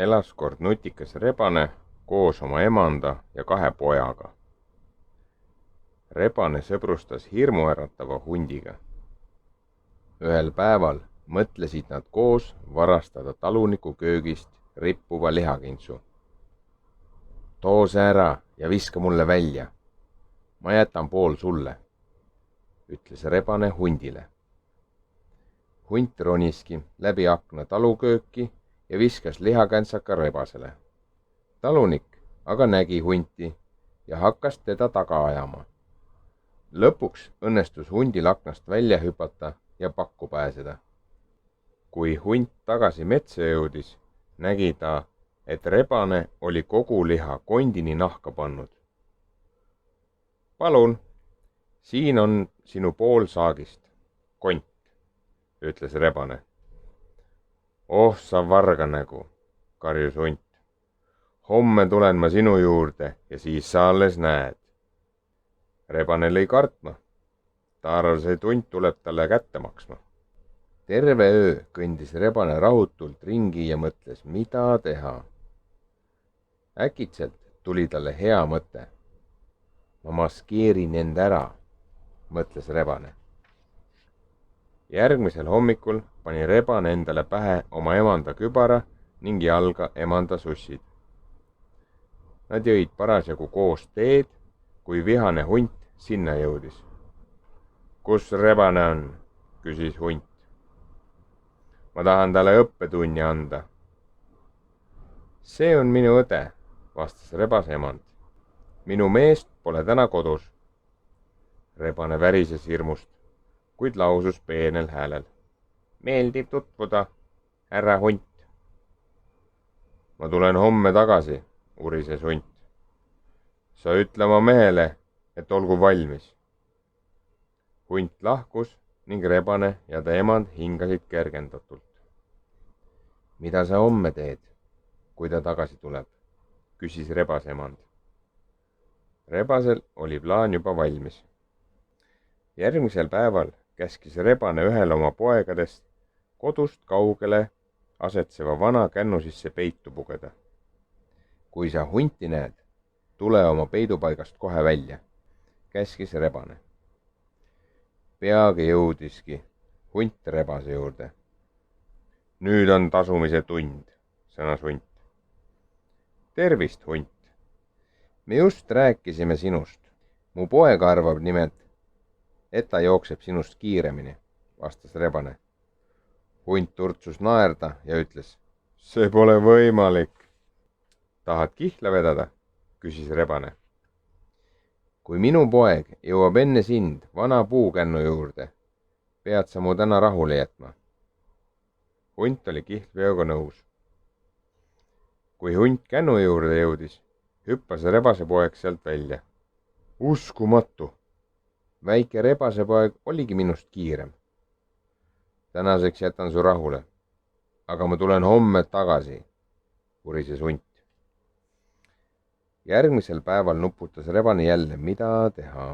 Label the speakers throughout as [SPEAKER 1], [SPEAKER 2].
[SPEAKER 1] elas kord nutikas rebane koos oma emanda ja 2 pojaga. Rebane sõbrustas hirmuäratava hundiga. Ühel päeval mõtlesid nad koos varastada taluniku köögist rippuva lihakintsu. Too see ära ja viska mulle välja. Ma jätan pool sulle, ütles rebane hundile. Hunt roniski läbi akna talukööki ja viskas lihakantsaka rebasele. Talunik aga nägi hunti ja hakkas teda taga ajama. Lõpuks õnnestus hundil aknast välja hüpata ja pakku pääseda. Kui hunt tagasi metsa jõudis, nägi ta, et rebane oli kogu liha kondini nahka pannud. Palun, siin on sinu pool saagist, kont, ütles rebane. Oh, sa varganägu, karjus hunt. Homme tulen ma sinu juurde ja siis sa alles näed. Rebane lõi kartma. Ta arvas, et hunt tuleb talle kätte maksma. Terve öö kõndis rebane rahutult ringi ja mõtles, mida teha. Äkitselt tuli talle hea mõte. Ma maskeerin end ära, mõtles rebane. Järgmisel hommikul pani rebane endale pähe oma emanda kübara ning jalga emanda sussid. Nad jõid parasjagu koos teed, kui vihane hunt sinna jõudis. Kus rebane on, küsis hunt. Ma tahan talle õppetunni anda. See on minu õde, vastas rebase emand. Minu meest pole täna kodus. Rebane värises hirmust, kuid lausus peenel häälel. Meeldib tutvuda, härra hunt. Ma tulen homme tagasi, urises hunt. Sa ütle oma mehele, et olgu valmis. Hunt lahkus ning rebane ja ta emand hingasid kergendatult. Mida sa homme teed, kui ta tagasi tuleb, küsis rebase emand. Rebasel oli plaan juba valmis. Järgmisel päeval käskis rebane ühel oma poegadest kodust kaugele asetseva vana kännu sisse peitu pugeda. Kui sa hunti näed, tule oma peidupaigast kohe välja, käskis rebane. Peagi jõudiski hunt rebase juurde. Nüüd on tasumise tund, sõnas hunt. Tervist, hunt. Me just rääkisime sinust. Mu poeg arvab nimelt, et ta jookseb sinust kiiremini, vastas rebane. Hunt turtsus naerda ja ütles, see pole võimalik. Tahad kihla vedada, küsis rebane. Kui minu poeg jõuab enne sind vana puukännu juurde, pead sa mu täna rahule jätma. Hunt oli kihlveoga nõus. Kui hunt kännu juurde jõudis, hüppas rebasepoeg sealt välja. Uskumatu! Väike rebasepoeg oligi minust kiirem. Tänaseks jätan su rahule, aga ma tulen homme tagasi, urises hunt. Järgmisel päeval nuputas rebane jälle, mida teha.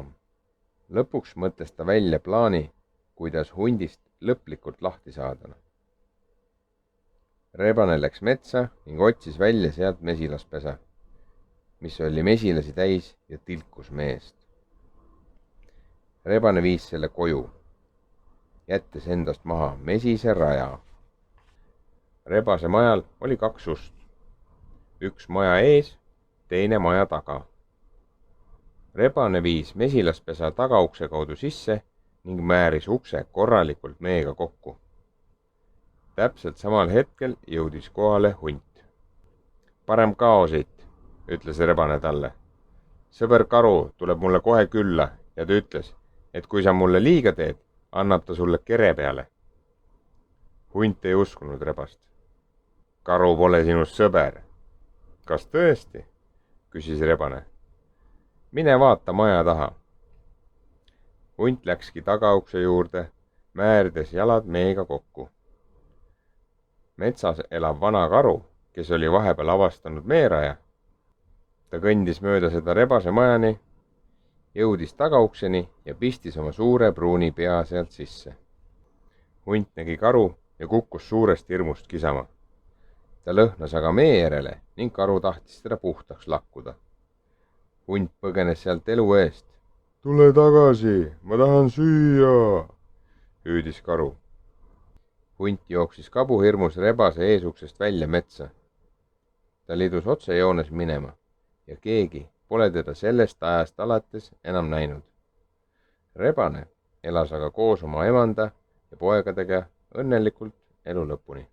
[SPEAKER 1] Lõpuks mõtles ta välja plaani, kuidas hundist lõplikult lahti saada. Rebane läks metsa ning otsis välja sealt mesilaspesa, mis oli mesilasi täis ja tilkus meest. Rebane viis selle koju, jättes endast maha mesise raja. Rebase majal oli 2 ust, üks maja ees, teine maja taga. Rebane viis mesilaspesa tagaukse kaudu sisse ning määris ukse korralikult meega kokku. Täpselt samal hetkel jõudis kohale hunt. Parem kao siit, ütles rebane talle. Sõber Karu tuleb mulle kohe külla ja ta ütles, et kui sa mulle liiga teed, annab ta sulle kere peale. Hunt ei uskunud rebast. Karu pole sinust sõber. Kas tõesti? Küsis rebane. Mine vaata maja taha. Hunt läkski tagaukse juurde, määrdes jalad meega kokku. Metsas elab vana karu, kes oli vahepeal avastanud meeraja. Ta kõndis mööda seda rebase majani, jõudis tagaukseni ja pistis oma suure pruuni pea sealt sisse. Hunt nägi karu ja kukkus suurest hirmust kisama. ta lõhnas aga mee järele ning karu tahtis teda puhtaks lakkuda. Hunt põgenes sealt elu eest. Tule tagasi, ma tahan süüa, hüüdis karu. Hunt jooksis kabuhirmus rebase eesuksest välja metsa. Ta lidus otsejoones minema ja keegi pole teda sellest ajast alates enam näinud. Rebane elas aga koos oma emanda ja poegadega õnnelikult elu lõpuni.